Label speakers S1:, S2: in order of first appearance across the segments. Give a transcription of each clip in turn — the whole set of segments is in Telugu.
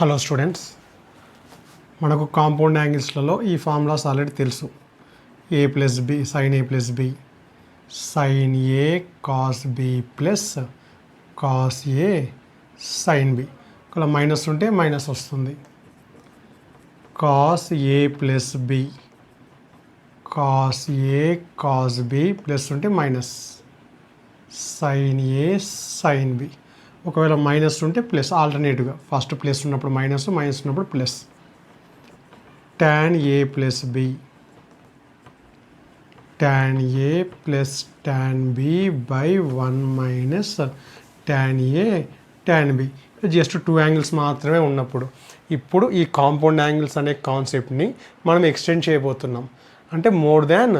S1: హలో స్టూడెంట్స్, మనకు కాంపౌండ్ యాంగిల్స్లలో ఈ ఫార్ములాస్ ఆల్రెడీ తెలుసు. A plus B sine A plus B, sine A cos B plus cos A sine B. ఇక్కడ మైనస్ ఉంటే మైనస్ వస్తుంది. Cos A plus B, cos A cos B plus ఉంటే minus, sine A sine B. ఒకవేళ మైనస్ ఉంటే ప్లస్, ఆల్టర్నేటివ్గా ఫస్ట్ ప్లస్ ఉన్నప్పుడు మైనస్, మైనస్ ఉన్నప్పుడు plus. tan A plus B, tan A plus tan B by 1 minus tan A tan B. Just 2 angles మాత్రమే ఉన్నప్పుడు. ఇప్పుడు ఈ కాంపౌండ్ యాంగిల్స్ అనే కాన్సెప్ట్ని మనం ఎక్స్టెండ్ చేయబోతున్నాం. అంటే మోర్ దాన్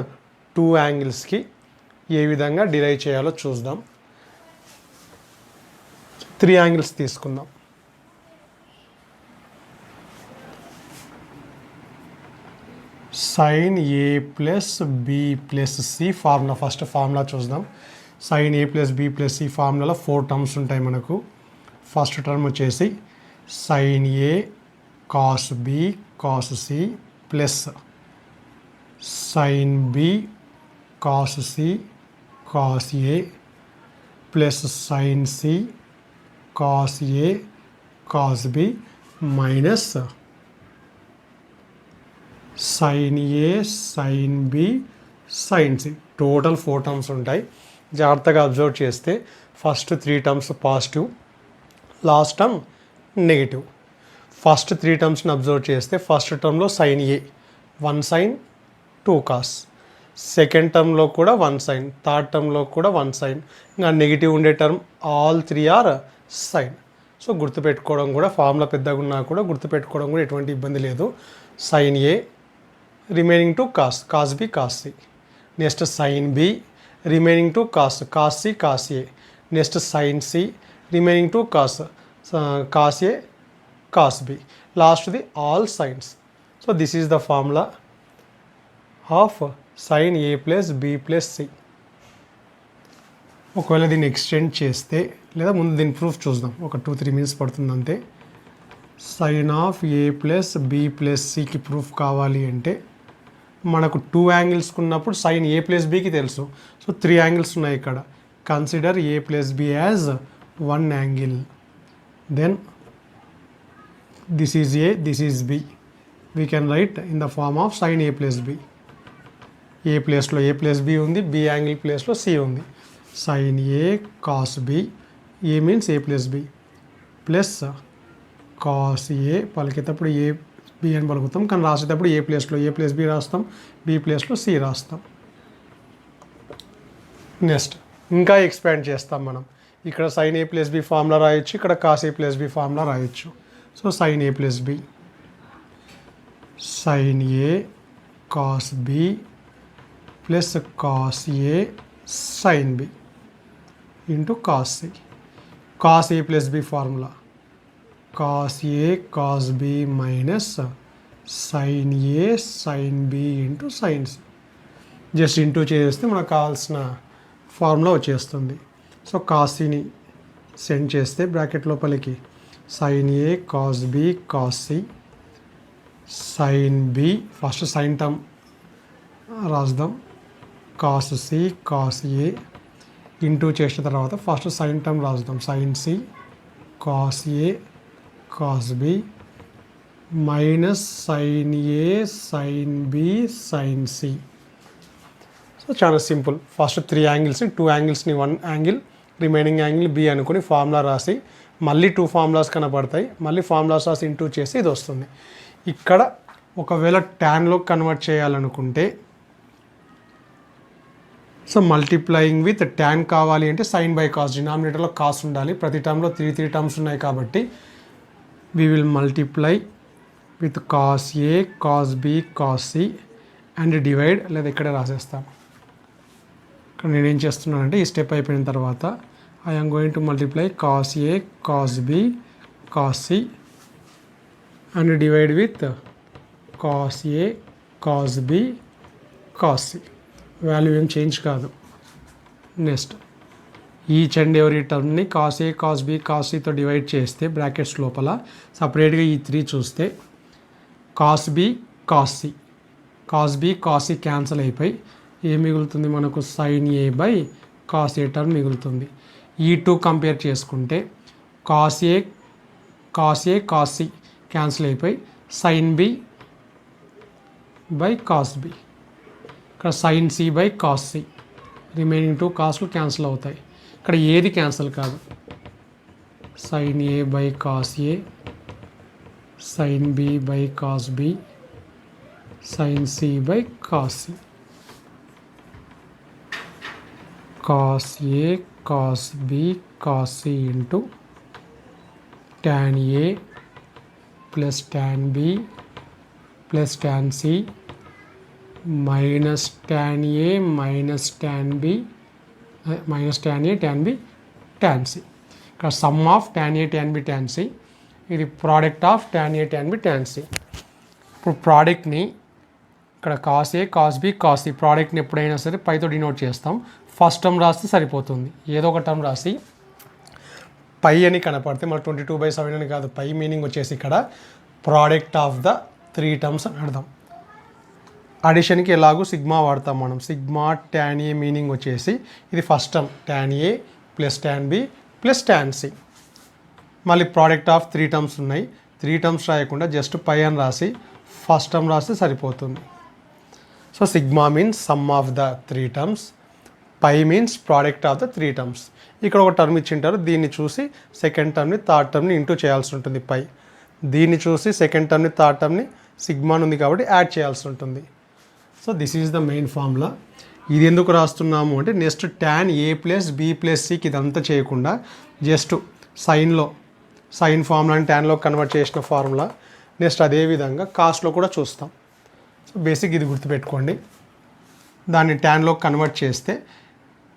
S1: 2 యాంగిల్స్కి ఏ విధంగా డిరైవ్ చేయాలో చూద్దాం. 3 యాంగిల్స్ తీసుకుందాం. Sine A plus B plus C formula, first formula చూద్దాం. Sine A plus B plus C ఫార్ములాలో 4 టర్మ్స్ ఉంటాయి మనకు. ఫస్ట్ టర్మ్ వచ్చేసి sine A cos B cos C plus sine B cos C cos A plus sine C cos A cos B minus sine A sine B sine C. Total 4 terms ఉంటాయి. జాగ్రత్తగా అబ్జర్వ్ చేస్తే first 3 terms positive, last term negative. First 3 టర్మ్స్ని observe చేస్తే ఫస్ట్ టర్మ్లో సైన్ ఏ 1 సైన్ 2 కాస్, సెకండ్ టర్మ్లో కూడా 1 సైన్, థర్డ్ టర్మ్లో కూడా 1 సైన్. ఇంకా నెగిటివ్ ఉండే term all 3 are sine. So గుర్తుపెట్టుకోవడం కూడా, ఫార్ములా పెద్దగా ఉన్నా కూడా గుర్తుపెట్టుకోవడం కూడా ఎటువంటి ఇబ్బంది లేదు. Sine A remaining two cos, cos B cos C. Next sine B remaining two cos, cos C cos A. Next sine C remaining two cos, cos A cos B. లాస్ట్ది all sines. So this is the formula of sine A plus B plus C. ఒకవేళ దీన్ని ఎక్స్టెండ్ చేస్తే, లేదా ముందు దీని ప్రూఫ్ చూద్దాం, ఒక 2-3 మినిట్స్ పడుతుంది అంతే. Sine of A plus B plus సికి ప్రూఫ్ కావాలి అంటే మనకు 2 యాంగిల్స్ ఉన్నప్పుడు సైన్ ఏ ప్లస్ బికి తెలుసు. సో 3 యాంగిల్స్ ఉన్నాయి ఇక్కడ. Consider A plus B as 1 angle. Then this is A, this is B. We can write in the form of sine A plus B. A ప్లేస్లో ఏ ప్లస్ బి ఉంది, బి యాంగిల్ ప్లేస్లో సి ఉంది. Sine A cos B, A means A plus B, plus cos A పలికేటప్పుడు ఏ బి అని పలుకుతాం, కానీ రాసేటప్పుడు ఏ ప్లేస్లో ఏ ప్లస్ బి రాస్తాం, బి ప్లేస్లో సి రాస్తాం. నెక్స్ట్ ఇంకా ఎక్స్పాండ్ చేస్తాం మనం. ఇక్కడ sine A plus B formula రాయొచ్చు, ఇక్కడ cos A plus B formula రాయొచ్చు. So sine A plus B, sine A cos B plus cos A sine B into cos C. Cos A plus B formula cos A cos B minus sine A sine B into sine C. Just into చేస్తే మనకు కావాల్సిన ఫార్ములా వచ్చేస్తుంది. సో కాస్ సిని సెండ్ చేస్తే బ్రాకెట్ లోపలికి sine A cos B cos C, sine B first sine term రాద్దాం, cos C cos A into చేసిన తర్వాత ఫస్ట్ సైన్ టర్మ్ రాద్దాం, sine C cos A cos B minus sine A sine B sine C. So చాలా సింపుల్. ఫస్ట్ 3 యాంగిల్స్ని, 2 యాంగిల్స్ని 1 యాంగిల్, రిమైనింగ్ యాంగిల్ బి అనుకుని ఫార్ములా రాసి, మళ్ళీ 2 ఫార్ములాస్ కనపడతాయి, మళ్ళీ ఫార్ములాస్ రాసి ఇంటూ చేసి ఇది వస్తుంది. ఇక్కడ ఒకవేళ ట్యాన్లో కన్వర్ట్ చేయాలనుకుంటే, సో మల్టిప్లయింగ్ విత్ ట్యాన్ కావాలి అంటే సైన్ బై కాస్, డినామినేటర్లో కాస్ ఉండాలి. ప్రతి టర్మ్లో 3 టర్మ్స్ ఉన్నాయి కాబట్టి we will multiply with cos A cos B cos C and divide, లేదా ఇక్కడే రాసేస్తాను. ఇక్కడ నేనేం చేస్తున్నానంటే ఈ స్టెప్ అయిపోయిన తర్వాత I am going to multiply cos A cos B cos C and divide with cos A cos B cos C. Value ఏం చేంజ్ కాదు. నెక్స్ట్ ఈచ్ అండ్ ఎవరీ టర్మ్ని కాస్ ఏ కాస్ బి కాస్ సితో డివైడ్ చేస్తే బ్రాకెట్స్ లోపల సపరేట్గా ఈ 3 చూస్తే cos B cos C, cos B cos C cancel అయిపోయి ఏం మిగులుతుంది మనకు sine A by cos A term మిగులుతుంది. ఈ 2 కంపేర్ చేసుకుంటే cos A cos C cancel అయిపోయి sine B by cos B, ఇక్కడ sine C by cos C, remaining 2 కాస్ట్లు క్యాన్సిల్ అవుతాయి. ఇక్కడ ఏది క్యాన్సిల్ కాదు. Sine A by cos A, sine B by cos B, sine C by cos C. Cos A cos B cos C into tan A plus tan B plus tan C minus tan A minus tan B minus tan A tan B tan C. ఇక్కడ sum of tan A tan B tan C, ఇది product of tan A tan B tan C. ఇప్పుడు ప్రోడక్ట్ని ఇక్కడ cos A cos B cos C ప్రోడక్ట్ని ఎప్పుడైనా సరే పైతో డినోట్ చేస్తాం. ఫస్ట్ టర్మ్ రాస్తే సరిపోతుంది. ఏదో ఒక టర్మ్ రాసి పై అని కనపడితే మన 22/7 అని కాదు, పై మీనింగ్ వచ్చేసి ఇక్కడ ప్రోడక్ట్ ఆఫ్ ద 3 టర్మ్స్ అని అర్థం. అడిషన్కి ఎలాగూ సిగ్మా వాడతాం మనం. సిగ్మా tan ఏ మీనింగ్ వచ్చేసి ఇది first term tan A plus tan B plus tan C. మళ్ళీ ప్రోడక్ట్ ఆఫ్ 3 టర్మ్స్ ఉన్నాయి. 3 టర్మ్స్ రాయకుండా జస్ట్ పై అని రాసి ఫస్ట్ టర్మ్ రాస్తే సరిపోతుంది. So sigma means sum of the 3 terms, pi means product of the 3 terms. ఇక్కడ ఒక టర్మ్ ఇచ్చింటారు, దీన్ని చూసి సెకండ్ టర్మ్ని థర్డ్ టర్మ్ని ఇంటూ చేయాల్సి ఉంటుంది పై. దీన్ని చూసి సెకండ్ టర్మ్ని థర్డ్ టర్మ్ని సిగ్మాన్ ఉంది కాబట్టి యాడ్ చేయాల్సి ఉంటుంది. So this is the main formula. ఇది ఎందుకు రాస్తున్నాము అంటే next tan A plus B plus సికి ఇదంతా చేయకుండా జస్ట్ సైన్ ఫార్ములాని ట్యాన్లో కన్వర్ట్ చేసిన ఫార్ములా. నెక్స్ట్ అదేవిధంగా కాస్ట్లో కూడా చూస్తాం. సో బేసిక్ ఇది గుర్తుపెట్టుకోండి. దాన్ని ట్యాన్లో కన్వర్ట్ చేస్తే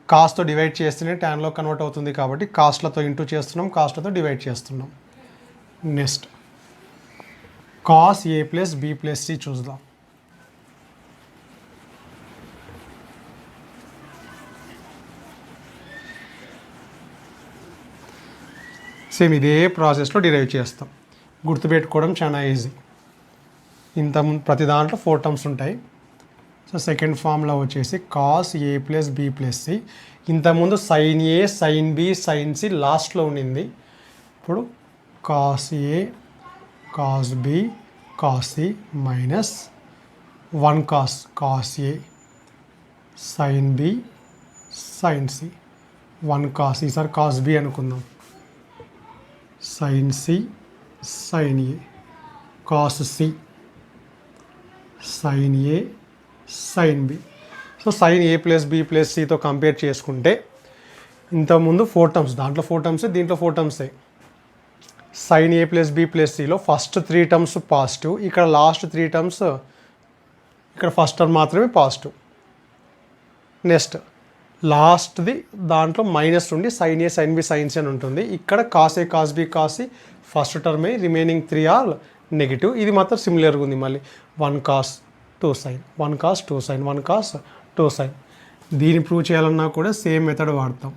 S1: కాస్ట్తో డివైడ్ చేస్తేనే ట్యాన్లో కన్వర్ట్ అవుతుంది కాబట్టి కాస్ట్లతో ఇంటూ చేస్తున్నాం, కాస్ట్లతో డివైడ్ చేస్తున్నాం. Next cos A plus B plus C చూద్దాం. సేమ్ ఇదే ప్రాసెస్లో డిరైవ్ చేస్తాం. గుర్తుపెట్టుకోవడం చాలా ఈజీ. ప్రతి దాంట్లో 4 టర్మ్స్ ఉంటాయి. సో సెకండ్ ఫార్ములా వచ్చేసి cos A plus B plus C. ఇంతకుముందు sine A sine B sine C లాస్ట్లో ఉండింది. ఇప్పుడు cos A cos B cos C minus 1 cos A sine B sine C 1 cos, ఈసారి కాస్ బి అనుకుందాం, sine C sine A cos C sine A sine B. So sine A plus B plus సితో కంపేర్ చేసుకుంటే ఇంతకుముందు 4 టర్మ్స్, దాంట్లో 4 టర్మ్స్ దీంట్లో 4 టర్మ్సే. Sine A plus B plus సిలో ఫస్ట్ 3 టర్మ్స్ పాజిటివ్, ఇక్కడ లాస్ట్ 3 టర్మ్స్, ఇక్కడ ఫస్ట్ టర్మ్ మాత్రమే పాజిటివ్. నెక్స్ట్ లాస్ట్ది దాంట్లో మైనస్ ఉండి sine A sine B sine C అని ఉంటుంది. ఇక్కడ cos A cos B cos C first టర్మే, రిమైనింగ్ 3 ఆర్ నెగిటివ్. ఇది మాత్రం సిమిలర్గా ఉంది. మళ్ళీ 1 cos 2 sine 1 cos 2 sine 1 cos 2 sine. దీన్ని ప్రూవ్ చేయాలన్నా కూడా సేమ్ మెథడ్ వాడతాం.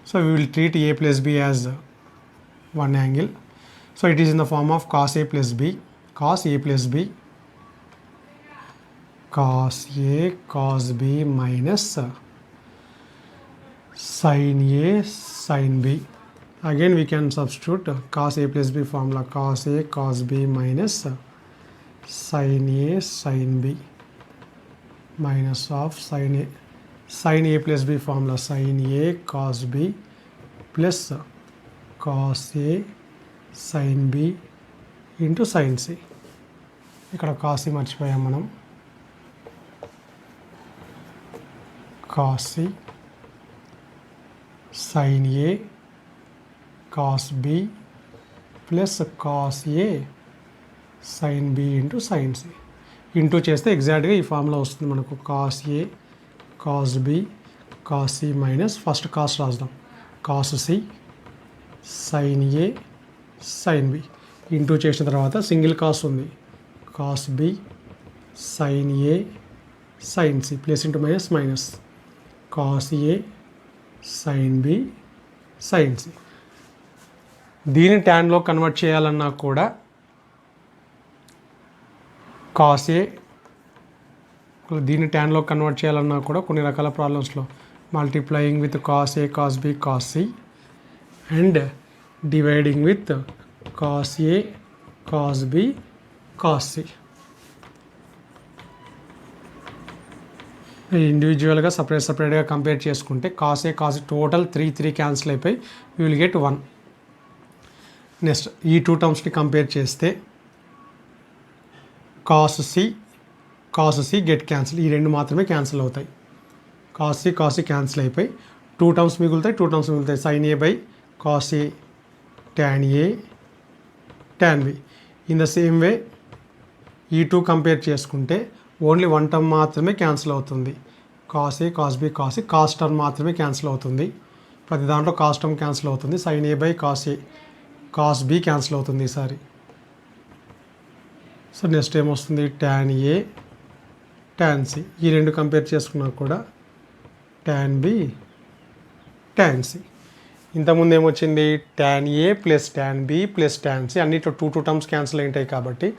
S1: So we will treat A plus B as 1 angle. So it is in the form of cos A plus B cos A plus B cos A cos B minus sine A sine B. Again we can substitute cos a plus b formula, cos a cos b minus sin a sin b minus of sin a plus b formula, sin a cos b plus cos a sin b into sin c. ఇక్కడ cos c మర్చిపోయాం మనం. cos c sin a cos b plus cos A sine B into sine C. Into చేస్తే ఎగ్జాక్ట్గా ఈ ఫార్ములా వస్తుంది మనకు. Cos A cos B cos C minus first cos రాద్దాం, cos C sine A sine B. Into చేసిన తర్వాత సింగిల్ కాస్ ఉంది, cos B sine A sine C plus into minus minus cos A sine B sine C. దీని ట్యాన్లో కన్వర్ట్ చేయాలన్నా కూడా కాస్ ఏ, దీన్ని ట్యాన్లో కన్వర్ట్ చేయాలన్నా కూడా కొన్ని రకాల ప్రాబ్లమ్స్లో multiplying with cos A cos B cos C and dividing with cos A cos B cos C. ఇండివిజువల్గా సపరేట్గా కంపేర్ చేసుకుంటే cos A cos total 3 cancel అయిపోయి యూ విల్ గెట్ 1. నెక్స్ట్ ఈ 2 టర్మ్స్ని కంపేర్ చేస్తే కాస్ సి గెట్ క్యాన్సిల్, ఈ 2 మాత్రమే క్యాన్సిల్ అవుతాయి. కాస్ సి క్యాన్సిల్ అయిపోయి 2 టర్మ్స్ మిగులుతాయి. Sine A by cos A tan A tan B. In the same way ఈ 2 కంపేర్ చేసుకుంటే ఓన్లీ 1 టర్మ్ మాత్రమే క్యాన్సిల్ అవుతుంది. Cos A cos B cos C, cos term మాత్రమే క్యాన్సిల్ అవుతుంది. ప్రతి దాంట్లో కాస్ టర్మ్ క్యాన్సిల్ అవుతుంది. Sine A by cos A cos B cancel అవుతుంది ఈసారి. సో నెక్స్ట్ ఏమొస్తుంది, ట్యాన్ ఏ ట్యాన్ సి. ఈ 2 కంపేర్ చేసుకున్నా కూడా ట్యాన్ బి ట్యాన్ సి. ఇంతకుముందు ఏమొచ్చింది, tan A plus tan B plus tan C, అన్నిట్లో 2 టర్మ్స్ క్యాన్సిల్ అయింటాయి కాబట్టి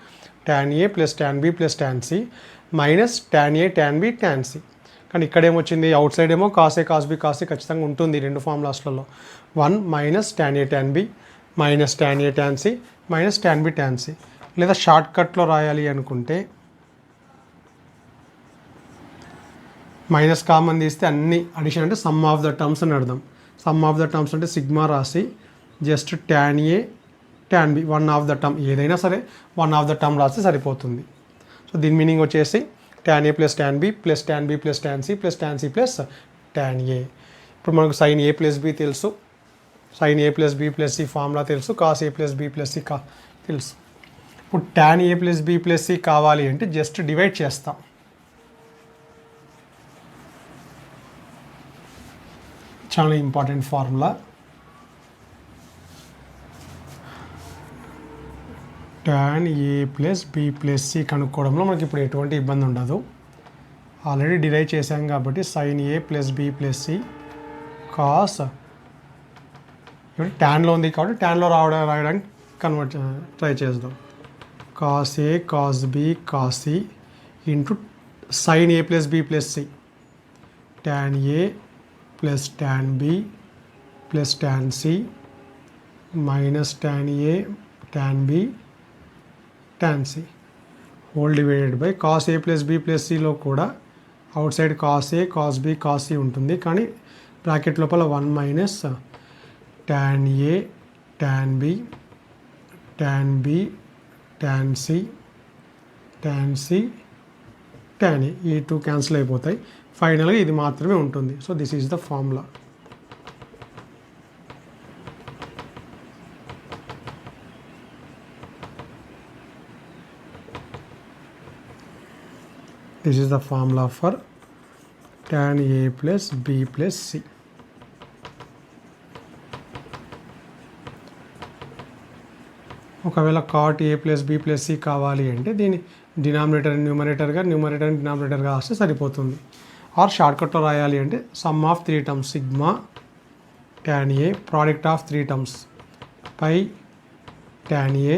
S1: tan A plus tan B plus tan C minus tan A tan B tan C. కానీ ఇక్కడ ఏమొచ్చింది, అవుట్ సైడ్ ఏమో cos A cos B cos C ఖచ్చితంగా ఉంటుంది 2 ఫార్ములాస్లలో. 1 minus tan A tan B minus tan A tan C minus tan B tan C. లేదా షార్ట్ కట్లో రాయాలి అనుకుంటే మైనస్ కామన్ తీస్తే అన్ని అడిషన్ అంటే సమ్ ఆఫ్ ద టర్మ్స్ అని అర్థం. సమ్ ఆఫ్ ద టర్మ్స్ అంటే సిగ్మా రాసి just tan A tan B 1 of the term ఏదైనా సరే 1 ఆఫ్ ద టర్మ్ రాస్తే సరిపోతుంది. సో దీని మీనింగ్ వచ్చేసి tan A plus tan B plus tan B plus tan C plus tan C plus tan A. ఇప్పుడు మనకు సైన్ ఏ ప్లస్ బి తెలుసు, sine A plus B plus C formula తెలుసు, cos A plus B plus C తెలుసు. ఇప్పుడు tan A plus B plus C కావాలి అంటే జస్ట్ డివైడ్ చేస్తాం. చాలా important formula. Tan A plus B plus C కనుక్కోవడంలో మనకి ఇప్పుడు ఎటువంటి ఇబ్బంది ఉండదు. ఆల్రెడీ డిరైవ్ చేసాం కాబట్టి sine A plus B plus C cos, ఇప్పుడు ట్యాన్లో ఉంది కాబట్టి ట్యాన్లో రాయడానికి కన్వర్ట్ ట్రై చేద్దాం. Cos A cos B cos C into sine A plus B plus C tan A plus tan B plus tan C minus tan A tan B tan C whole divided by cos A plus B plus సిలో కూడా outside cos A cos B cos C ఉంటుంది, కానీ బ్రాకెట్ లోపల 1 minus tan A tan B tan C tan A. ఈ 2 క్యాన్సిల్ అయిపోతాయి. ఫైనల్గా ఇది మాత్రమే ఉంటుంది. So this is the formula. This is the formula for tan A plus B plus C. ఒకవేళ cot A plus B plus C కావాలి అంటే దీని డినామినేటర్ న్యూమరేటర్గా రాస్తే సరిపోతుంది. ఆర్ షార్ట్కట్లో రాయాలి అంటే sum of 3 terms sigma tan A product of 3 terms pi tan A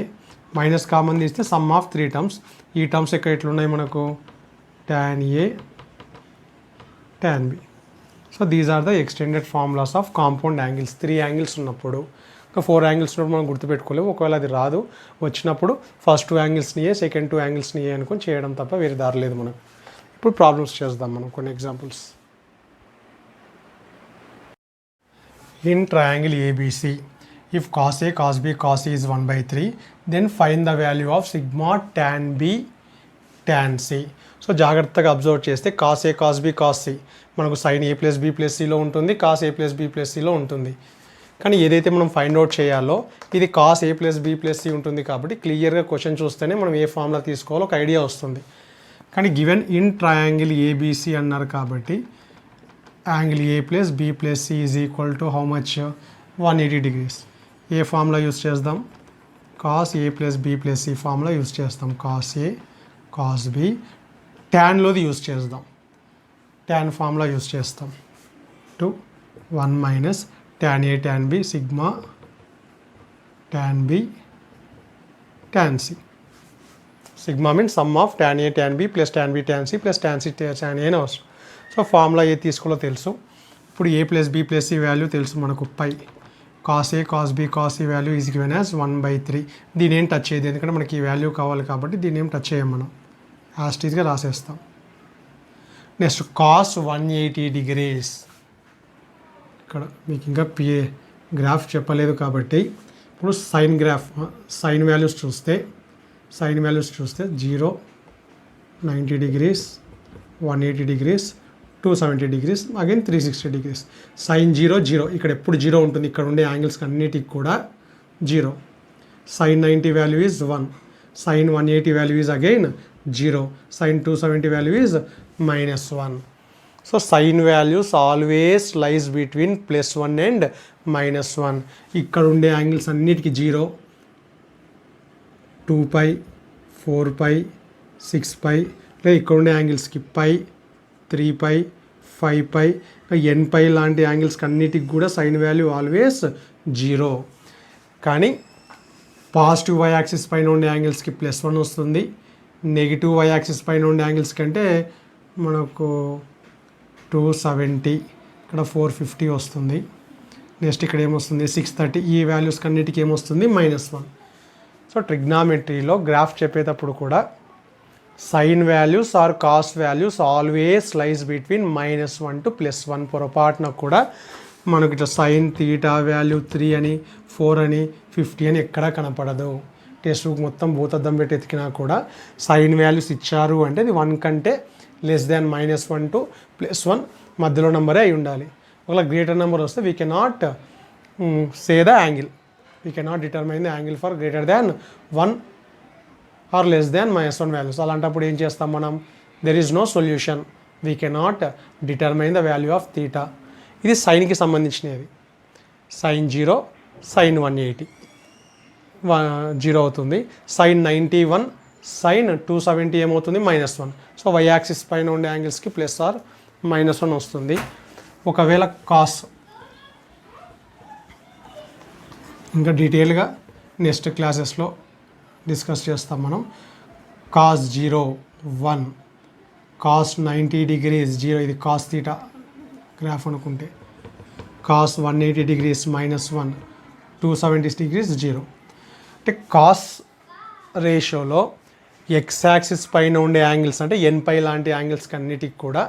S1: minus common తీస్తే సమ్ ఆఫ్ 3 టర్మ్స్. ఈ టర్మ్స్ ఎక్కడ ఎట్లున్నాయి మనకు, tan A tan B. So these are the extended formulas of compound angles. 3 angles ఉన్నప్పుడు, ఇంకా 4 యాంగిల్స్ ఉన్నప్పుడు మనం గుర్తుపెట్టుకోలేము. ఒకవేళ అది రాదు వచ్చినప్పుడు ఫస్ట్ 2 యాంగిల్స్ని సెకండ్ 2 యాంగిల్స్ని అనుకొని చేయడం తప్ప వేరే దారి లేదు మనకు. ఇప్పుడు ప్రాబ్లమ్స్ చేద్దాం మనం కొన్ని examples. In triangle ABC if cos A cos B cos C is 1/3 then find the value of sigma tan B tan C. So జాగ్రత్తగా అబ్జర్వ్ చేస్తే cos A cos B cos C మనకు sine A plus B plus సిలో ఉంటుంది, cos A plus B plus సిలో ఉంటుంది. కానీ ఏదైతే మనం ఫైండ్ అవుట్ చేయాలో ఇది cos A plus B plus C ఉంటుంది కాబట్టి క్లియర్గా క్వశ్చన్ చూస్తేనే మనం ఏ ఫార్ములా తీసుకోవాలో ఒక ఐడియా వస్తుంది. కానీ గివెన్ ఇన్ ట్రయాంగిల్ ఏబిసి అన్నారు కాబట్టి angle A plus B plus C is equal to how much 180 degrees. ఏ ఫార్ములా యూస్ చేద్దాం, cos A plus B plus C formula use చేస్తాం. కాస్ ఏ కాస్ బి ట్యాన్లోది యూస్ చేద్దాం, ట్యాన్ ఫార్ములా యూస్ చేస్తాం. 2 1 minus tan A tan B sigma tan B tan C. Sigma means sum of tan A tan B plus tan B tan C plus tan C tan A అని అవసరం. సో ఫార్ములా ఏ తీసుకోవాలో తెలుసు. ఇప్పుడు A plus B plus C value తెలుసు మనకు pi. Cos A cos B cos ఈ వాల్యూ ఈజ్ గివెన్ యాజ్ 1/3. దీని ఏం టచ్ చేయదు ఎందుకంటే మనకి ఈ వాల్యూ కావాలి కాబట్టి దీన్ని ఏం టచ్ చేయం మనం, యాస్టీస్గా రాసేస్తాం. Next cos 180 degrees. ఇక్కడ మీకు ఇంకా గ్రాఫ్ చెప్పలేదు కాబట్టి ఇప్పుడు సైన్ గ్రాఫ్ సైన్ వాల్యూస్ చూస్తే 0, 90 degrees, 180 degrees, 270 degrees, again 360 degrees. సైన్ 0 ఇక్కడ ఎప్పుడు 0 ఉంటుంది, ఇక్కడ ఉండే యాంగిల్స్కి అన్నిటికి కూడా 0. Sine 90 value is 1, sine 180 value is again 0, sine 270 value is -1. So sine values always lies between +1 and -1. ఇక్కడ ఉండే యాంగిల్స్ అన్నిటికీ 0, 2π, 4π, 6π, లేదా ఇక్కడ ఉండే యాంగిల్స్కి π, 3π, 5π, nπ లాంటి యాంగిల్స్కి అన్నిటికి కూడా సైన్ వాల్యూ ఆల్వేస్ 0. కానీ పాజిటివ్ వై యాక్సిస్ పైన ఉండే యాంగిల్స్కి +1 వస్తుంది, నెగిటివ్ వై యాక్సిస్ పైన ఉండే యాంగిల్స్ కంటే మనకు 270, ఇక్కడ 450 వస్తుంది. నెక్స్ట్ ఇక్కడ ఏమొస్తుంది 630. ఈ వాల్యూస్ అన్నిటికీ ఏమొస్తుంది -1. సో ట్రిగ్నామెట్రీలో గ్రాఫ్ చెప్పేటప్పుడు కూడా sine values or cos values always lies between -1 to +1. పొరపాటున కూడా మనకి ఇట్లా సైన్ థీటా వాల్యూ 3 అని 4 అని 50 అని ఎక్కడా కనపడదు. టెక్స్ట్ బుక్ మొత్తం భూతద్దం పెట్టి ఎతికినా కూడా సైన్ వాల్యూస్ ఇచ్చారు అంటే అది 1 కంటే <-1 to +1 మధ్యలో నెంబరే అయి ఉండాలి. ఒకవేళ గ్రేటర్ నెంబర్ వస్తే we cannot say the angle, we cannot determine the angle for greater than 1 or <-1 values. అలాంటప్పుడు ఏం చేస్తాం మనం, there is no solution, we cannot determine the value of theta. ఇది సైన్కి సంబంధించినది. సైన్ 0, సైన్ 180 0 అవుతుంది. సైన్ 91, సైన్ 270 ఏమవుతుంది -1. సో వై యాక్సిస్ పైన ఉండే యాంగిల్స్కి +or-1 వస్తుంది. ఒకవేళ కాస్ ఇంకా డీటెయిల్గా నెక్స్ట్ క్లాసెస్లో డిస్కస్ చేస్తాం మనం. కాస్ 0, 1, కాస్ 90 degrees 0, ఇది కాస్ థీటా గ్రాఫ్ అనుకుంటే, కాస్ 180 degrees -1, 270 degrees 0. అంటే కాస్ రేషియోలో ఎక్స్ యాక్సిస్ పైన ఉండే యాంగిల్స్ అంటే nπ లాంటి యాంగిల్స్కి అన్నిటికి కూడా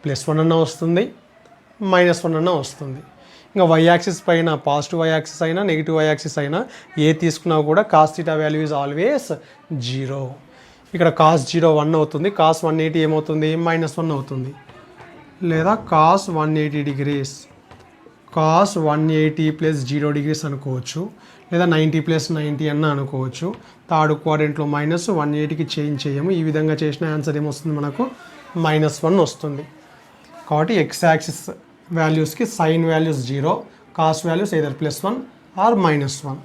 S1: +1 అన్న వస్తుంది, -1 అన్న వస్తుంది. ఇంకా వై యాక్సిస్ పైన పాజిటివ్ వై యాక్సిస్ అయినా నెగిటివ్ వై యాక్సిస్ అయినా ఏ తీసుకున్నా కూడా cos theta value is always 0. ఇక్కడ కాస్ 0 1 అవుతుంది, కాస్ 180 ఏమవుతుంది -1 అవుతుంది. లేదా కాస్ 180 degrees, కాస్ 180 + 0 degrees అనుకోవచ్చు, లేదా 90 + 90 అన్న అనుకోవచ్చు. థర్డ్ క్వాడ్రంట్లో -180కి చేంజ్ చేయము. ఈ విధంగా చేసిన ఆన్సర్ ఏమొస్తుంది మనకు -1 వస్తుంది. కాబట్టి ఎక్స్ యాక్సిస్ వాల్యూస్కి sine values 0, cos values either +1 or -1.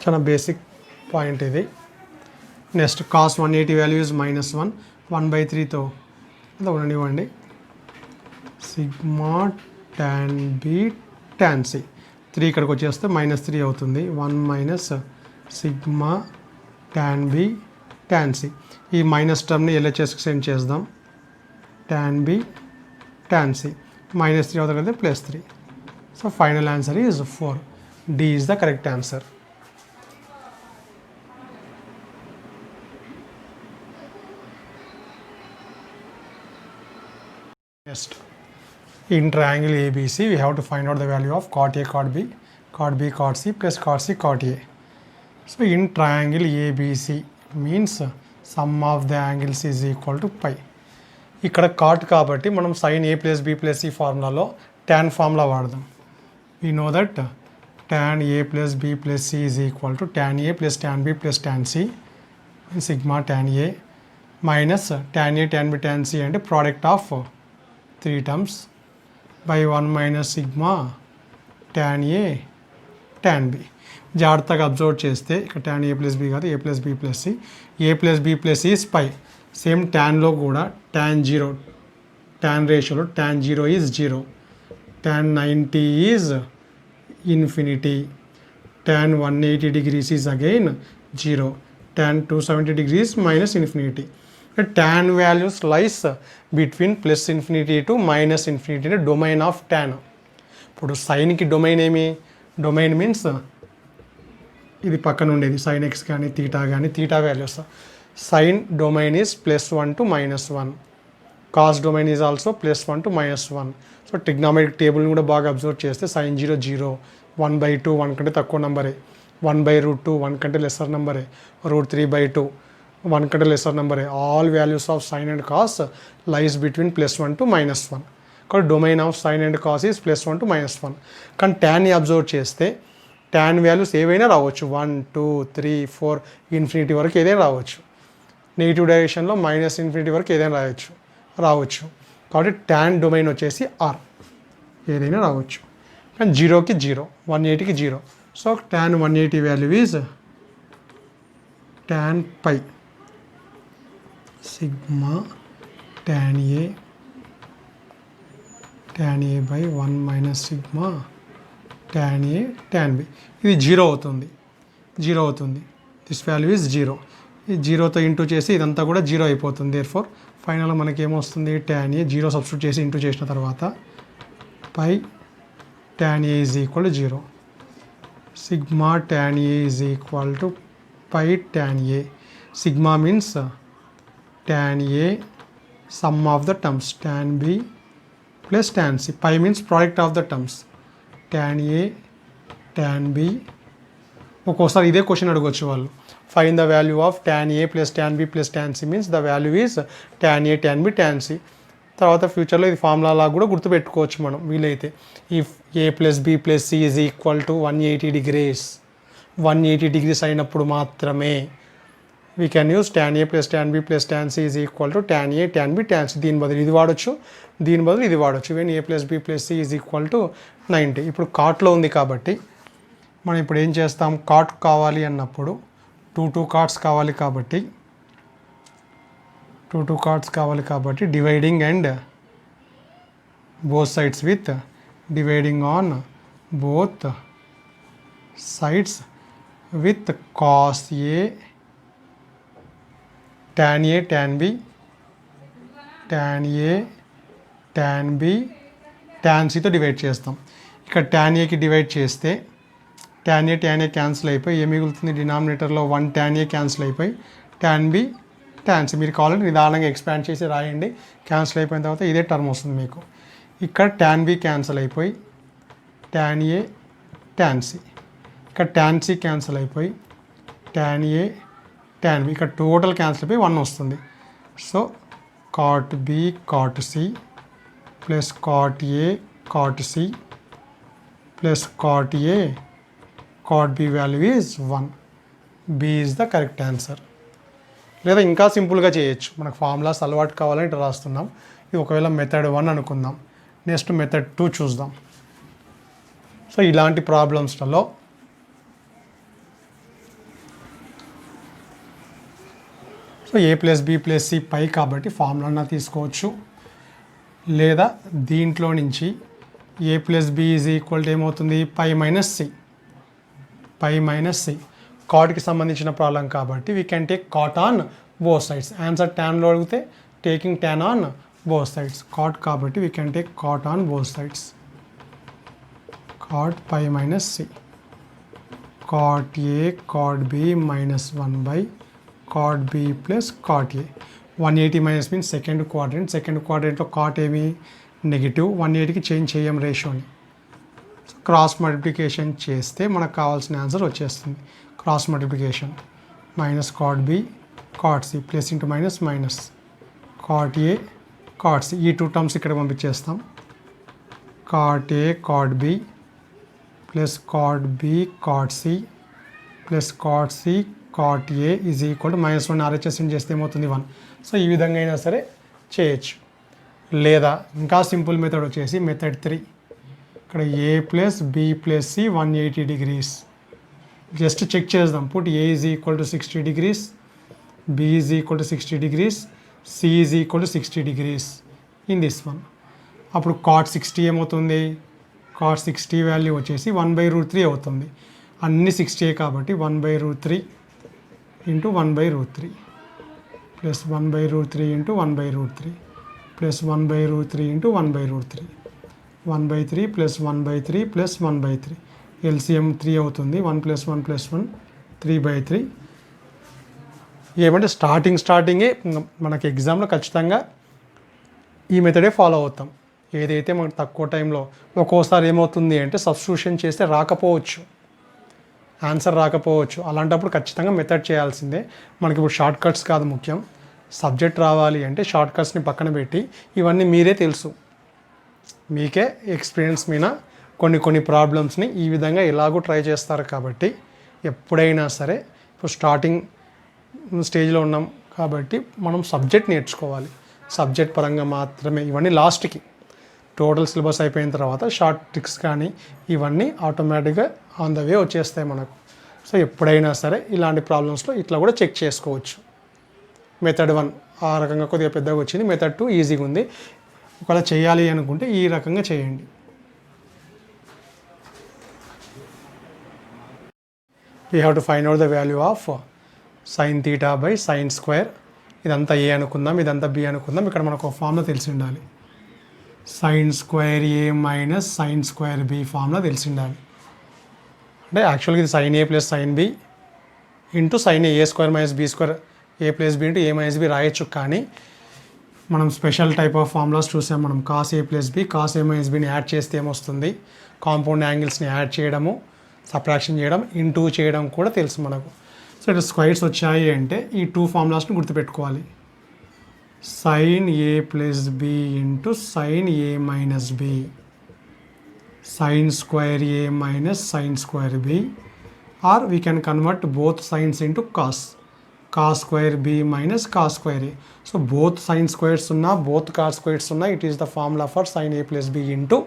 S1: చాలా బేసిక్ పాయింట్ ఇది. నెక్స్ట్ కాస్ 180 వాల్యూ ఇస్ -1, 1/3తో అలా ఉండనివ్వండి. Sigma tan B tan C, 3 ఇక్కడికి వచ్చేస్తే -3 అవుతుంది. 1 - sigma tan B tan C. ఈ మైనస్ టర్మ్ని LHSకి సెండ్ చేద్దాం. tan B tan C, -3 అవుతుంది కదా +3. So final answer is 4. D is the correct answer. Next, in triangle ABC, we have to find out the value of cot A, cot B, cot B, cot C plus cot C, cot A. So, in triangle ABC means sum of the angles is equal to pi. ఇక్కడ కాట్ కాబట్టి మనం sin A plus B plus C ఫార్ములాలో tan ఫార్ములా వాడదాం. We know that tan A plus B plus C is equal to tan A plus tan B plus tan C sigma tan A minus tan A tan B tan C అంటే product of 3 terms by 1 minus sigma tan A tan B. జాగ్రత్తగా అబ్జర్వ్ చేస్తే ఇక్కడ tan A plus B కాదు, A plus B plus C. A plus B plus C is pi. Same ట్యాన్లో కూడా tan 0 tan రేషియోలో tan 0 is 0, tan 90 is infinity, tan 180 degrees is again 0, tan 270 degrees minus infinity. Tan values lies between plus infinity to minus infinity in the domain of tan. ఇప్పుడు సైన్కి డొమైన్ ఏమి, డొమైన్ మీన్స్ ఇది పక్కన ఉండేది సైన్ ఎక్స్ కానీ తీటా కానీ, theta values. Sine domain is +1 to -1, cos domain is also +1 to -1. So trigonometric టేబుల్ని కూడా బాగా అబ్జర్వ్ చేస్తే sin 0 0, 1/2 1 కంటే తక్కువ నెంబరే, 1/√2 1 కంటే లెసర్ నెంబరే, √3/2 1 కంటే లెసర్ నెంబరే. All values of sine and cos lies between +1 to -1. కాబట్టి domain of sine and cos is +1 to -1. కానీ ట్యాన్ని అబ్జర్వ్ చేస్తే ట్యాన్ వాల్యూస్ ఏవైనా రావచ్చు, 1 2 3 4 ఇన్ఫినిటీ వరకు ఏదైనా రావచ్చు. నెగిటివ్ డైరెక్షన్లో -∞ వరకు ఏదైనా రావచ్చు. కాబట్టి ట్యాన్ డొమైన్ వచ్చేసి ఆర్, ఏదైనా రావచ్చు. కానీ 0కి 0, 180కి 0. So tan 180 value is tan π sigma tan a by 1 minus sigma tan a tan b. ఇది 0 అవుతుంది. This value is 0. ఈ 0తో ఇంటూ చేసి ఇదంతా కూడా 0 అయిపోతుంది. దేర్ఫోర్ ఫైనల్గా మనకి ఏమొస్తుంది, tan a 0 సబ్స్టిట్యూట్ చేసి ఇంటూ చేసిన తర్వాత pi tan a is equal to 0, sigma tan a is equal to pi tan a. Sigma means tan a sum of the terms, tan b plus tan c. Pi means product of the terms, tan a tan b. ఒక్కోసారి ఇదే క్వశ్చన్ అడగవచ్చు వాళ్ళు, find the value of tan a plus tan b plus tan c means the value is tan a tan b tan c. తర్వాత ఫ్యూచర్లో ఇది ఫార్ములా లాగా కూడా గుర్తుపెట్టుకోవచ్చు మనం వీలైతే. If a plus b plus c is equal to 180 degrees, 180 degrees అయినప్పుడు మాత్రమే we can use tan a plus tan b plus tan c is equal to tan a tan b tan c. దీని బదులు ఇది వాడచ్చు, దీని బదులు ఇది వాడచ్చు. When a plus b plus c is equal to 90. ఇప్పుడు కాట్లో ఉంది కాబట్టి మనం ఇప్పుడు ఏం చేస్తాం, కాట్ కావాలి అన్నప్పుడు 2 కార్ట్స్ కావాలి కాబట్టి 2 కార్ట్స్ కావాలి కాబట్టి dividing and both sides with dividing on both sides with cos A tan a tan b tan a tan b tan cతో డివైడ్ చేస్తాం. ఇక్కడ tan aకి డివైడ్ చేస్తే tan a క్యాన్సిల్ అయిపోయి ఏ మిగులుతుంది, డినామినేటర్లో 1 tan a క్యాన్సిల్ అయిపోయి tan b tan c. మీరు కావాలంటే నిదానంగా ఎక్స్పాండ్ చేసి రాయండి. క్యాన్సిల్ అయిపోయిన తర్వాత ఇదే టర్మ్ వస్తుంది మీకు. ఇక్కడ tan b క్యాన్సిల్ అయిపోయి tan a tan c. ఇక్కడ tan c క్యాన్సిల్ అయిపోయి tan a tan b. ఇక్కడ టోటల్ క్యాన్సిల్ అయిపోయి 1 వస్తుంది. So cot b cot c plus cot a cot c plus cot a cot b value is 1. b is the correct answer. లేదా ఇంకా సింపుల్గా చేయొచ్చు, మనకు ఫార్ములాస్ అలవాటు కావాలని ఇట్లా రాస్తున్నాం. ఇది ఒకవేళ మెథడ్ 1 అనుకుందాం, నెక్స్ట్ మెథడ్ 2 చూద్దాం. సో ఇలాంటి ప్రాబ్లమ్స్లలో so a plus b plus c pi కాబట్టి ఫార్ములా తీసుకోవచ్చు, లేదా దీంట్లో నుంచి a plus b is equal to ఏమవుతుంది, పై మైనస్ c. కాట్కి సంబంధించిన ప్రాబ్లం కాబట్టి we can take cot on both sides. Answer ట్యాన్లో అడిగితే taking tan on both sides. Cot కాబట్టి we can take cot on both sides. Cot pi minus c, cot a cot b minus 1 by cot b plus cot a. 180 minus means second క్వాడ్రంట్లో కాట్ ఏమి నెగిటివ్, 180కి చేంజ్ చేయం రేషియోని. క్రాస్ మల్టిప్లికేషన్ చేస్తే మనకు కావాల్సిన ఆన్సర్ వచ్చేస్తుంది. Cross multiplication minus cot B cot C plus into minus minus cot A cot C. ఈ 2 టర్మ్స్ ఇక్కడ పంపించేస్తాం. Cot A cot B plus cot B cot C plus cot C cot A is equal to -1 RHS చేస్తే ఏమవుతుంది 1. సో ఈ విధంగా అయినా సరే చేయొచ్చు. లేదా ఇంకా సింపుల్ మెథడ్ వచ్చేసి మెథడ్ 3. ఇక్కడ a plus b plus c 180 degrees. Just check చేద్దాం. Put a is equal to 60 degrees, b is equal to 60 degrees, c is equal to 60 degrees. In this one. అప్పుడు cot 60 ఏమవుతుంది, cot 60 వాల్యూ వచ్చేసి 1/√3 అవుతుంది. అన్ని 60 కాబట్టి 1/√3 into 1/√3 plus 1/√3 into 1/√3 plus 1/√3 into 1/√3 1/3 plus 1/3 plus 1/3 LCM 3 అవుతుంది. 1 + 1 + 1 3/3. ఏమంటే స్టార్టింగే మనకి ఎగ్జామ్లో ఖచ్చితంగా ఈ మెథడే ఫాలో అవుతాం. ఏదైతే మనకు తక్కువ టైంలో ఒక్కోసారి ఏమవుతుంది అంటే సబ్స్టిట్యూషన్ చేస్తే రాకపోవచ్చు, ఆన్సర్ రాకపోవచ్చు. అలాంటప్పుడు ఖచ్చితంగా మెథడ్ చేయాల్సిందే. మనకి ఇప్పుడు షార్ట్ కట్స్ కాదు ముఖ్యం, సబ్జెక్ట్ రావాలి అంటే షార్ట్ కట్స్ని పక్కన పెట్టి ఇవన్నీ మీరే తెలుసు, మీకే ఎక్స్పీరియన్స్ మీద కొన్ని ప్రాబ్లమ్స్ని ఈ విధంగా ఎలాగో ట్రై చేస్తారు. కాబట్టి ఎప్పుడైనా సరే ఇప్పుడు స్టార్టింగ్ స్టేజ్లో ఉన్నాం కాబట్టి మనం సబ్జెక్ట్ నేర్చుకోవాలి. సబ్జెక్ట్ పరంగా మాత్రమే ఇవన్నీ లాస్ట్కి టోటల్ సిలబస్ అయిపోయిన తర్వాత షార్ట్ ట్రిక్స్ కానీ ఇవన్నీ ఆటోమేటిక్గా ఆన్ ద వే వచ్చేస్తాయి మనకు. సో ఎప్పుడైనా సరే ఇలాంటి ప్రాబ్లమ్స్లో ఇట్లా కూడా చెక్ చేసుకోవచ్చు. మెథడ్ 1 ఆ రకంగా కొద్దిగా పెద్దగా వచ్చింది, మెథడ్ 2 ఈజీగా ఉంది. ఒకవేళ చేయాలి అనుకుంటే ఈ రకంగా చేయండి. We have to find out the value of sin θ/ sin². ఇదంతా ఏ అనుకుందాం, ఇదంతా బి అనుకుందాం. ఇక్కడ మనకు ఒక ఫార్ములా తెలిసి ఉండాలి, sin²a మైనస్ sin²b ఫార్ములా తెలిసి ఉండాలి. అంటే యాక్చువల్గా ఇది sin a plus sin b into sin a² minus b² a plus b into a minus b రాయొచ్చు. కానీ మనం స్పెషల్ టైప్ ఆఫ్ ఫార్ములాస్ చూసాం. మనం cos a plus b cos a minus bని యాడ్ చేస్తే ఏమొస్తుంది, కాంపౌండ్ యాంగిల్స్ని యాడ్ చేయడము, సబ్ట్రాక్షన్ చేయడం, ఇంటూ చేయడం కూడా తెలుసు మనకు. సో ఇట్లా స్క్వైర్స్ వచ్చాయి అంటే ఈ 2 ఫార్ములాస్ని గుర్తుపెట్టుకోవాలి. sin a plus b into sin a minus b sin² a minus sin²b, or we can convert both sines into cos² minus cos²a. So both sine squares ఉన్నా బోత్ కాస్ స్క్వేర్స్ ఉన్నా it is the formula for sin a plus b into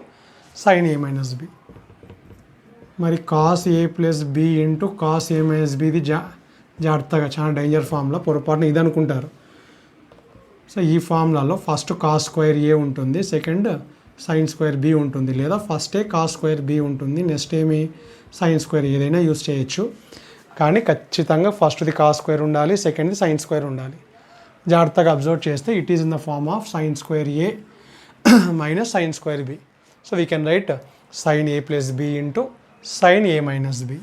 S1: sin a minus b. మరి cos a plus b into cos a minus b ఇది జాగ్రత్తగా, చాలా డేంజర్ ఫార్ములా, పొరపాటున ఇది అనుకుంటారు. సో ఈ ఫార్ములాలో ఫస్ట్ cos²a ఉంటుంది, సెకండ్ sin²b ఉంటుంది, లేదా ఫస్టే cos²b ఉంటుంది, నెక్స్ట్ ఏమి sin², ఏదైనా యూస్ చేయొచ్చు. కానీ ఖచ్చితంగా ఫస్ట్ది cos² ఉండాలి, సెకండ్ది sin² ఉండాలి. జాగ్రత్తగా అబ్జర్వ్ చేస్తే it is in the form of sin²a minus sin²b. So we can write sin a plus b into sin a minus b.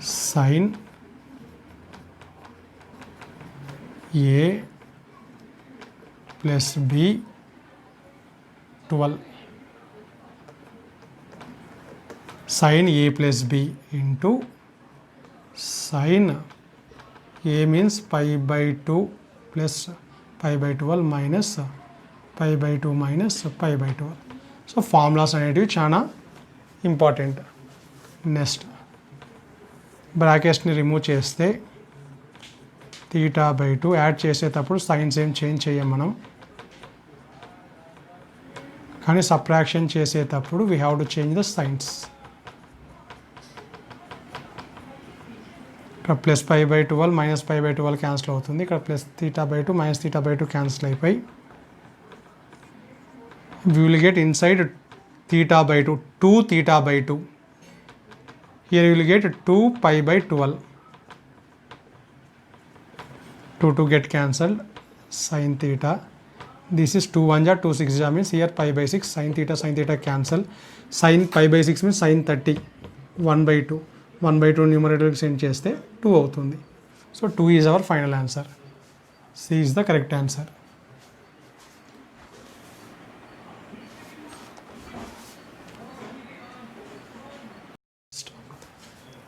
S1: sin a plus b 12 sin a plus b into sin a means π/2 plus π/12 minus π/2 minus π/12. So formulas అనేటివి చాలా ఇంపార్టెంట్. నెక్స్ట్ బ్రాకెట్స్ని రిమూవ్ చేస్తే θ/2 యాడ్ చేసేటప్పుడు సైన్స్ ఏం చేంజ్ చేయం మనం, కానీ సబ్ట్రాక్షన్ చేసేటప్పుడు we have to change the science. ఇక్కడ ప్లస్ π/12 మైనస్ π/12 క్యాన్సిల్ అవుతుంది. ఇక్కడ ప్లస్ θ/2 మైనస్ θ/2 క్యాన్సిల్ అయిపోయి we will get inside θ/2 2θ/2. Here you will get 2 π/12. 2 get cancelled, sin theta. This is 2 1 ja 2 6 ja means here π/6 sin theta cancel. Sin π/6 means sin 30 1/2. 1/2 న్యూమరేటర్కి సెండ్ చేస్తే 2 అవుతుంది. So 2 is our final answer. C is the correct answer.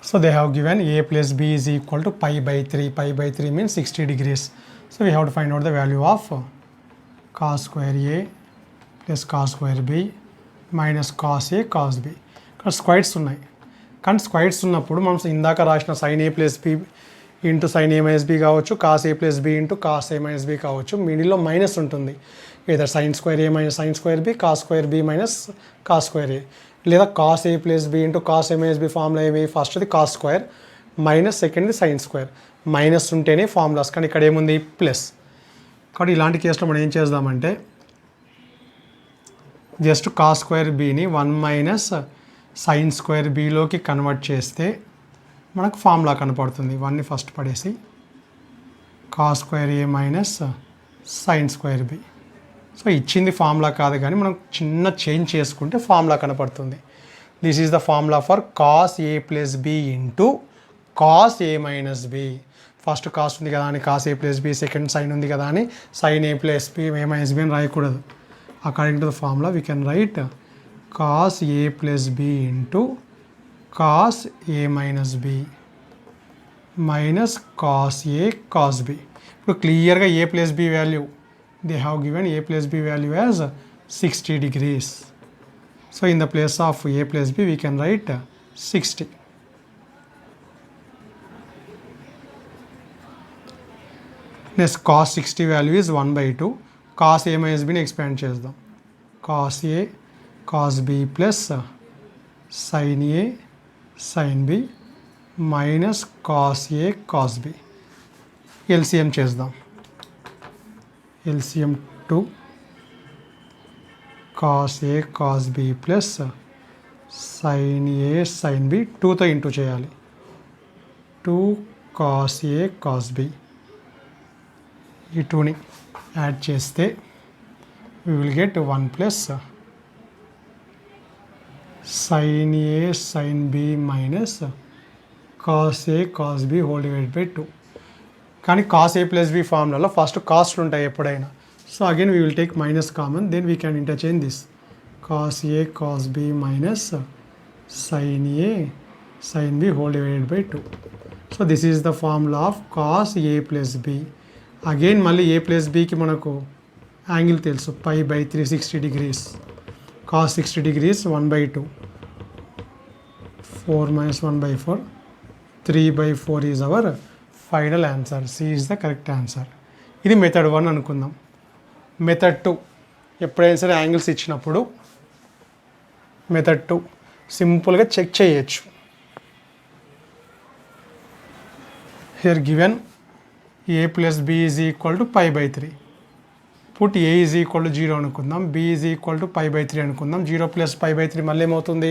S1: So they have given a plus b is equal to π/3. π/3 means 60 degrees. So we have to find out the value of cos²a plus cos²b minus cos a cos b. ఇక్కడ స్క్వైర్స్ ఉన్నాయి, కానీ స్క్వైర్స్ ఉన్నప్పుడు మనం ఇందాక రాసిన sin a plus b into sin a minus b కావచ్చు, cos a plus b into cos a minus b కావచ్చు. మిడిల్లో మైనస్ ఉంటుంది, either sin²a minus sin²b cos²b minus cos²a, లేదా cos a plus b into cos a minus b formula ఏమి, ఫస్ట్ది cos² మైనస్ సెకండ్ది sin². మైనస్ ఉంటేనే ఫార్ములాస్, కానీ ఇక్కడ ఏముంది ప్లస్. కాబట్టి ఇలాంటి కేసులో మనం ఏం చేద్దామంటే జస్ట్ కాస్ స్క్వేర్ బీని 1 మైనస్ సైన్ స్క్వేర్ బీలోకి కన్వర్ట్ చేస్తే మనకు ఫార్ములా కనపడుతుంది. 1ని ఫస్ట్ పడేసి cos square A minus sine square B. So ఇచ్చింది ఫార్ములా కాదు కానీ మనం చిన్న చేంజ్ చేసుకుంటే ఫార్ములా కనపడుతుంది. This is the formula for cos A plus B into cos A minus B. First cos ఉంది కదా అని cos A plus B, second sine ఉంది కదా అని sine A plus B A minus B అని రాయకూడదు. According to the formula we can write cos A plus B into cos A minus B minus cos A cos B. ఇప్పుడు క్లియర్గా A plus B value they have given A plus B value as 60 degrees. So in the place of A plus B we can write 60. Next cos 60 value is 1/2. Cos A minus బిని ఎక్స్పాండ్ చేద్దాం. Cos A cos B plus sine A sine B minus cos A cos B. LCM చేద్దాం. LCM 2 cos A cos B plus sine A sine B 2తో ఇంటూ చేయాలి. 2 కాస్ ఏ కాస్ బి. ఈ 2ని యాడ్ చేస్తే we will get 1 plus sin A sin B minus cos A cos B whole divided by 2. కానీ cos A plus B ఫార్ములాలో ఫస్ట్ కాస్ట్లు ఉంటాయి ఎప్పుడైనా. So again we will take minus common, then we can interchange this cos A cos B minus sin A sin B whole divided by 2. So this is the formula of cos A plus B. Again మళ్ళీ ఏ ప్లస్ బీకి మనకు యాంగిల్ తెలుసు π/3 60 degrees. cos 60 degrees 1/2. 4 minus 1/4. 3/4 is our final answer. C is the correct answer. ఇది మెథడ్ 1 అనుకుందాం. మెథడ్ 2 ఎప్పుడైనా సరే యాంగిల్స్ ఇచ్చినప్పుడు మెథడ్ 2 సింపుల్గా చెక్ చేయొచ్చు. Here given a plus b is equal to π/3. పుట్ a is equal to 0 అనుకుందాం, b is equal to π/3 అనుకుందాం. 0 ప్లస్ π/3 మళ్ళీ ఏమవుతుంది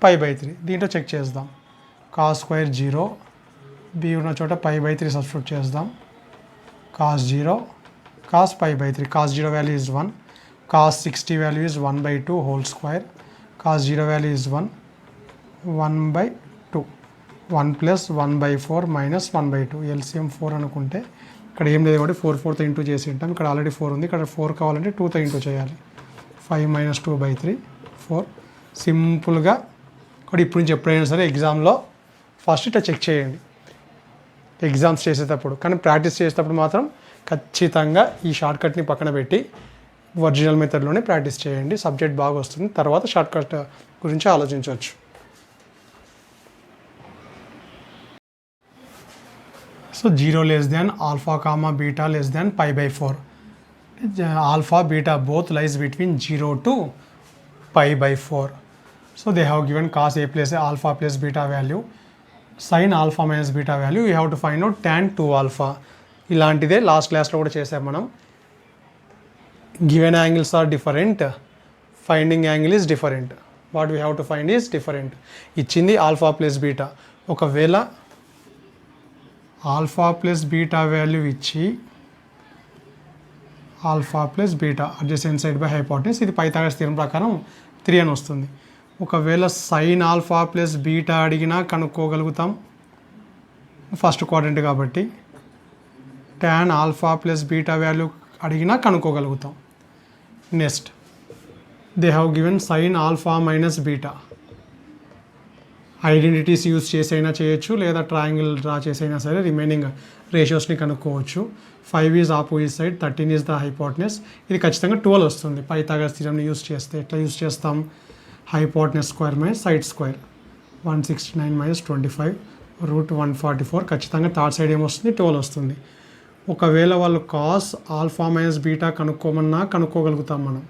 S1: π/3. దీంట్లో చెక్ చేద్దాం. కాస్ స్క్వేర్ 0, b ఉన్న చోట π/3 సబ్స్టిట్యూట్ చేద్దాం. Cos 0 cos π/3. Cos 0 value is 1. Cos 60 value is 1/2 whole square. Cos 0 value is 1. 1/2. 1 plus 1/4 minus 1/2. LCM 4 అనుకుంటే ఇక్కడ ఏం లేదు కాబట్టి 4/4తో ఇంటూ చేసి ఉంటాం. ఇక్కడ ఆల్రెడీ 4 ఉంది, ఇక్కడ 4 కావాలంటే 2తో ఇంటూ చేయాలి. 5 మైనస్ 2/3 4. సింపుల్గా ఇక్కడ ఇప్పుడు నుంచి ఎప్పుడైనా సరే ఎగ్జామ్లో ఫస్ట్ ఇట్లా చెక్ చేయండి ఎగ్జామ్స్ చేసేటప్పుడు. కానీ ప్రాక్టీస్ చేసేటప్పుడు మాత్రం ఖచ్చితంగా ఈ షార్ట్కట్ని పక్కన పెట్టి ఒరిజినల్ మెథడ్లోనే ప్రాక్టీస్ చేయండి. సబ్జెక్ట్ బాగా వస్తుంది, తర్వాత షార్ట్కట్ గురించి ఆలోచించవచ్చు. So 0 less than alpha comma beta less than π/4. Alpha beta both lies between 0 to π/4. So they have given cos A plus alpha plus beta value, sin alpha minus beta value. You have to find out tan 2 alpha. ఇలాంటిదే లాస్ట్ క్లాస్లో కూడా చేసాం మనం. Given angles are different, finding angle is different. What we have to find is different. ఇచ్చింది ఆల్ఫా ప్లస్ బీటా. ఒకవేళ ఆల్ఫా ప్లస్ బీటా వాల్యూ ఇచ్చి alpha plus beta adjacent side by hypotenuse, ఇది పైథాగరస్ థియరం ప్రకారం 3 అని వస్తుంది. ఒకవేళ సైన్ ఆల్ఫా ప్లస్ బీటా అడిగినా కనుక్కోగలుగుతాం ఫస్ట్ క్వాడ్రంట్ కాబట్టి. Tan alpha plus beta value అడిగినా కనుక్కోగలుగుతాం. Next they have given sine alpha minus beta. Identities use చేసైనా చేయొచ్చు, లేదా ట్రయాంగిల్ డ్రా చేసైనా సరే రిమైనింగ్ రేషియోస్ని కనుక్కోవచ్చు. 5 is opposite side, 13 is the hypotenuse. ఇది ఖచ్చితంగా 12 వస్తుంది పైథాగరస్ థియరంని యూజ్ చేస్తే. ఎట్లా యూజ్ చేస్తాం? Hypotenuse square minus side square. 169 minus 25 root 144. ఖచ్చితంగా థర్డ్ సైడ్ ఏమొస్తుంది? 12 వస్తుంది. ఒకవేళ వాళ్ళు కాస్ ఆల్ఫా మైనస్ బీటా కనుక్కోమన్నా కనుక్కోగలుగుతాం మనం.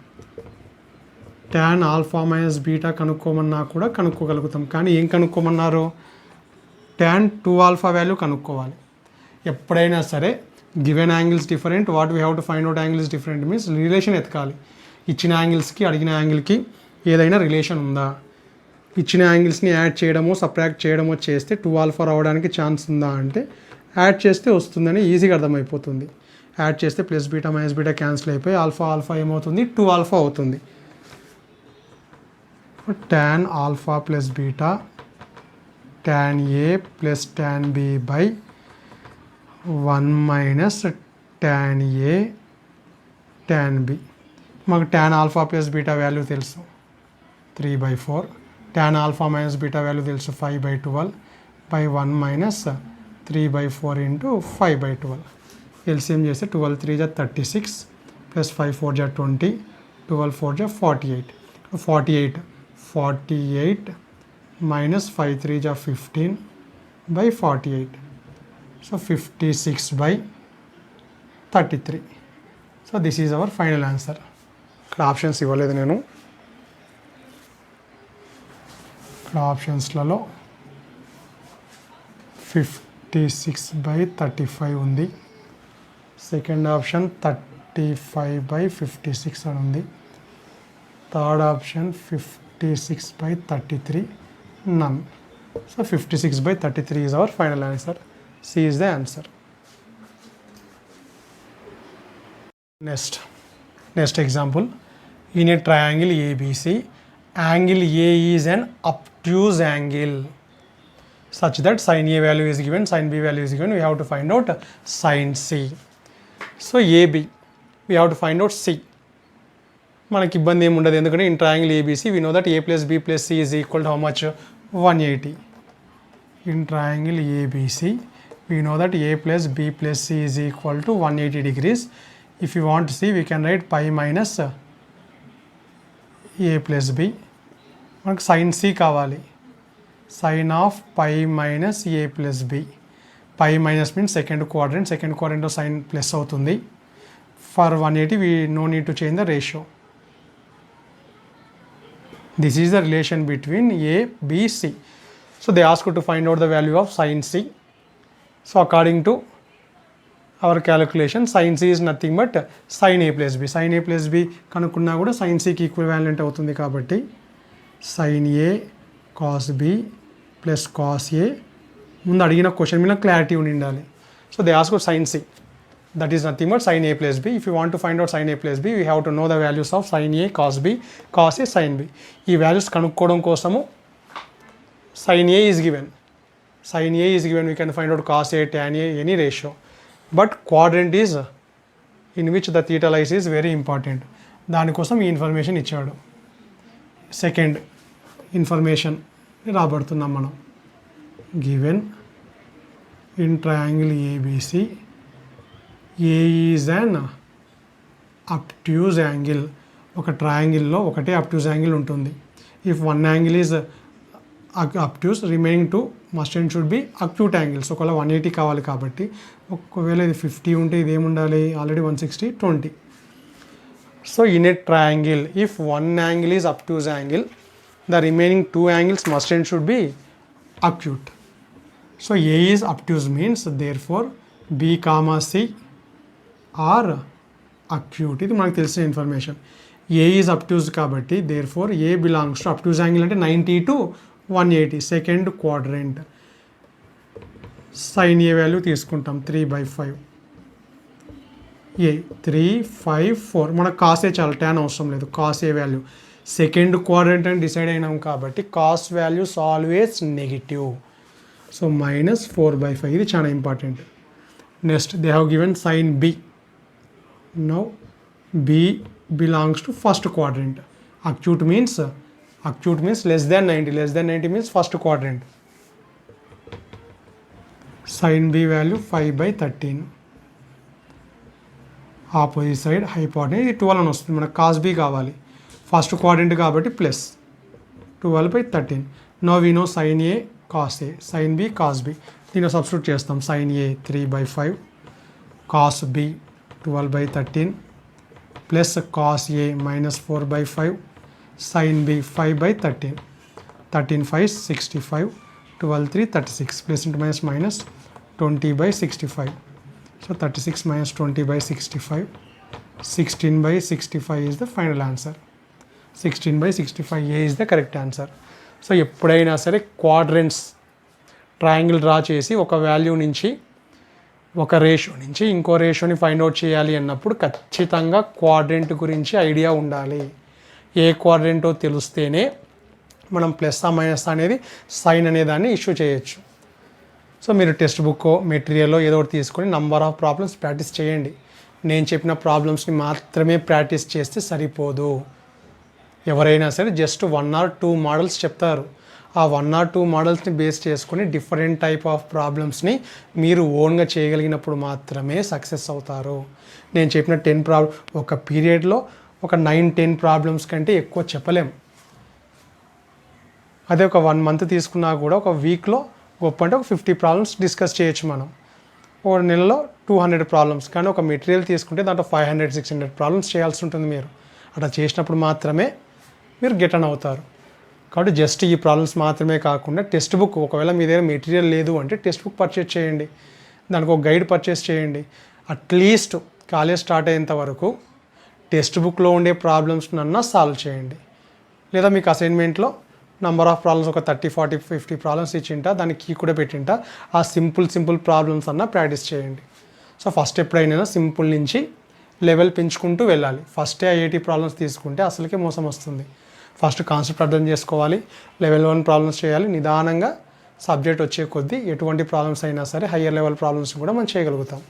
S1: టాన్ ఆల్ఫా మైనస్ బీటా కనుక్కోమన్నా కూడా కనుక్కోగలుగుతాం. కానీ ఏం కనుక్కోమన్నారు? టాన్ 2 ఆల్ఫా వాల్యూ కనుక్కోవాలి. ఎప్పుడైనా సరే given angles different, what we have to find out angles different means relation ఎతకాలి. ఇచ్చిన యాంగిల్స్కి అడిగిన యాంగిల్కి ఏదైనా రిలేషన్ ఉందా, ఇచ్చిన యాంగిల్స్ని యాడ్ చేయడమో సబ్ట్రాక్ట్ చేయడమో చేస్తే 2α రావడానికి ఛాన్స్ ఉందా అంటే యాడ్ చేస్తే వస్తుందని ఈజీగా అర్థమైపోతుంది. యాడ్ చేస్తే plus beta minus beta cancel అయిపోయి ఆల్ఫా ఏమవుతుంది 2α అవుతుంది. tan alpha plus beta tan A plus tan B by 1 minus tan A tan B. మాకు tan alpha plus beta value తెలుసు 3/4, tan alpha minus beta value తెలుసు 5/12 బై 1 మైనస్ 3/4 ఇంటూ 5/12. ఎల్సిఎం చేస్తే 12 3 జా 36 ప్లస్ 5 4 జా 20, 12 4 జా 48 మైనస్ 5 3 జా 15 by 48. So 56/33. So this is our final answer. ఇక్కడ ఆప్షన్స్ ఇవ్వలేదు నేను, ఇక్కడ ఆప్షన్స్లలో 56/35 ఉంది, సెకండ్ ఆప్షన్ 35/56 అని ఉంది, third option 56/33 none. So 56/33 is our final answer. C is the answer. Next example. In a triangle ABC, angle A is an obtuse angle such that sin A value is given, sin B value is given. We have to find out sin C. So AB, we have to find out C. మనకి ఇబ్బంది ఏమి ఉండదు, ఎందుకంటే in triangle ABC we know that A plus B plus C is equal to how much 180. In triangle ABC we know that A plus B plus C is equal to 180 degrees. If you want C we can write pi minus A plus B. మనకు సైన్ C కావాలి, sine of pi minus A plus B. Pi minus means second క్వాడ్రెంట్లో సైన్ ప్లస్ అవుతుంది. For 180 we know need to change the ratio. This is the relation between A, B, C. So they ask you to find out the value of sin C. So according to our calculation, sin C is nothing but sin A plus B. Sin A plus B కనుక్కున్నా కూడా sin C కి ఈక్వివాలెంట్ అవుతుంది కాబట్టి sin A cos B plus cos A. ముందు అడిగిన క్వశ్చన్ మీద క్లారిటీ ఉండాలి. So they ask sin C. That is nothing but sin A plus B. If you want to find out sin A plus B, we have to know the values of sin A, cos B, cos A, sin B. ఈ వాల్యూస్ కనుక్కోవడం కోసము sin A is given. Sin A is given, we can find out cos A, tan A, any ratio. But quadrant is in which the theta lies is very important. దానికోసం ఈ ఇన్ఫర్మేషన్ ఇచ్చాడు. సెకండ్ ఇన్ఫర్మేషన్ రాబడుతున్నాం మనం. Given in triangle ABC A is an obtuse angle. ఒక ట్రయాంగిల్లో ఒకటే అబ్ట్యూజ్ యాంగిల్ ఉంటుంది. If one angle is obtuse, remaining two must and should be acute angles. ఒకవేళ 180 కావాలి కాబట్టి, ఒకవేళ ఇది 50 ఉంటే ఇది ఏముండాలి, already 160 20. So in a triangle if one angle is obtuse angle, the remaining two angles must and should be acute. So A is obtuse means therefore B, C are acute. ఇది మనకు తెలిసిన ఇన్ఫర్మేషన్. A ఈజ్ అబ్ట్యూజ్ కాబట్టి therefore A belongs to obtuse angle అంటే 90 to 180 second quadrant. Sine A value తీసుకుంటాం 3/5. A 3 5 4. మనకు కాస్ A చాలా, ట్యాన్ అవసరం లేదు. Cos A value second quadrant అని డిసైడ్ అయినాం కాబట్టి cos values always negative. So -4/5. ఇది చాలా important. Next they have given sine B. Now B belongs to first quadrant. Acute means less than 90. Less than 90 means first quadrant. Sin B value 5/13. Opposite side hypotenuse 12 అని వస్తుంది. మనకు cos B కావాలి, ఫస్ట్ క్వాడ్రెంట్ కాబట్టి plus 12/13. Now we know sin A cos A, sin B cos B. దీన్ని సబ్స్టిట్యూట్ చేస్తాం. sin A 3/5, cos B 12/13 plus cos A -4/5, sin B 5/13. 13 5 65, 12 3 36, plus into minus 20/65. So 36 minus 20 by 65. 16 by 65 is the final answer. 16 by 65A is the correct answer. So ఎప్పుడైనా సరే క్వాడ్రెంట్స్ ట్రయాంగిల్ డ్రా చేసి ఒక వాల్యూ నుంచి ఒక రేషియో నుంచి ఇంకో రేషియోని ఫైండ్ అవుట్ చేయాలి అన్నప్పుడు ఖచ్చితంగా క్వాడ్రెంట్ గురించి ఐడియా ఉండాలి. ఏ క్వాడ్రెంటో తెలిస్తేనే మనం ప్లస్ ఆ మైనస్ అనేది సైన్ అనే దాన్ని ఇష్యూ చేయొచ్చు. సో మీరు టెక్స్ట్ బుక్ మెటీరియల్లో ఏదో ఒకటి తీసుకొని నంబర్ ఆఫ్ ప్రాబ్లమ్స్ ప్రాక్టీస్ చేయండి. నేను చెప్పిన ప్రాబ్లమ్స్ని మాత్రమే ప్రాక్టీస్ చేస్తే సరిపోదు. ఎవరైనా సరే జస్ట్ 1 or 2 మోడల్స్ చెప్తారు. ఆ 1 or 2 మోడల్స్ని బేస్ చేసుకొని డిఫరెంట్ టైప్ ఆఫ్ ప్రాబ్లమ్స్ని మీరు ఓన్గా చేయగలిగినప్పుడు మాత్రమే సక్సెస్ అవుతారు. నేను చెప్పిన 10 ఒక పీరియడ్లో ఒక 9-10 ప్రాబ్లమ్స్ కంటే ఎక్కువ చెప్పలేం. అదే ఒక 1 month తీసుకున్నా కూడా ఒక వీక్లో గొప్ప అంటే ఒక 50 ప్రాబ్లమ్స్ డిస్కస్ చేయొచ్చు మనం. ఒక నెలలో 200 ప్రాబ్లమ్స్. కానీ ఒక మెటీరియల్ తీసుకుంటే దాంట్లో 500-600 ప్రాబ్లమ్స్ చేయాల్సి ఉంటుంది. మీరు అట్లా చేసినప్పుడు మాత్రమే మీరు గెట్ అన్ అవుతారు. కాబట్టి జస్ట్ ఈ ప్రాబ్లమ్స్ మాత్రమే కాకుండా టెక్స్ట్ బుక్, ఒకవేళ మీ దగ్గర మెటీరియల్ లేదు అంటే టెక్స్ట్ బుక్ పర్చేస్ చేయండి, దానికి ఒక గైడ్ పర్చేస్ చేయండి. అట్లీస్ట్ కాలేజ్ స్టార్ట్ అయ్యేంత వరకు టెక్స్ట్ బుక్లో ఉండే ప్రాబ్లమ్స్నన్నా సాల్వ్ చేయండి. లేదా మీకు అసైన్మెంట్లో నంబర్ ఆఫ్ ప్రాబ్లమ్స్ ఒక 30-40-50 ప్రాబ్లమ్స్ ఇచ్చింటా, దానికి కీ కూడా పెట్టింటా, ఆ సింపుల్ ప్రాబ్లమ్స్ అన్నా ప్రాక్టీస్ చేయండి. సో ఫస్ట్ ఎప్పుడైనా సింపుల్ నుంచి లెవెల్ పెంచుకుంటూ వెళ్ళాలి. ఫస్టే 80 ప్రాబ్లమ్స్ తీసుకుంటే అసలుకే మోసం వస్తుంది. ఫస్ట్ కాన్సెప్ట్ అర్థం చేసుకోవాలి, లెవెల్ 1 ప్రాబ్లమ్స్ చేయాలి. నిదానంగా సబ్జెక్ట్ వచ్చే కొద్దీ ఎటువంటి ప్రాబ్లమ్స్ అయినా సరే హయ్యర్ లెవెల్ ప్రాబ్లమ్స్ కూడా మనం చేయగలుగుతాం.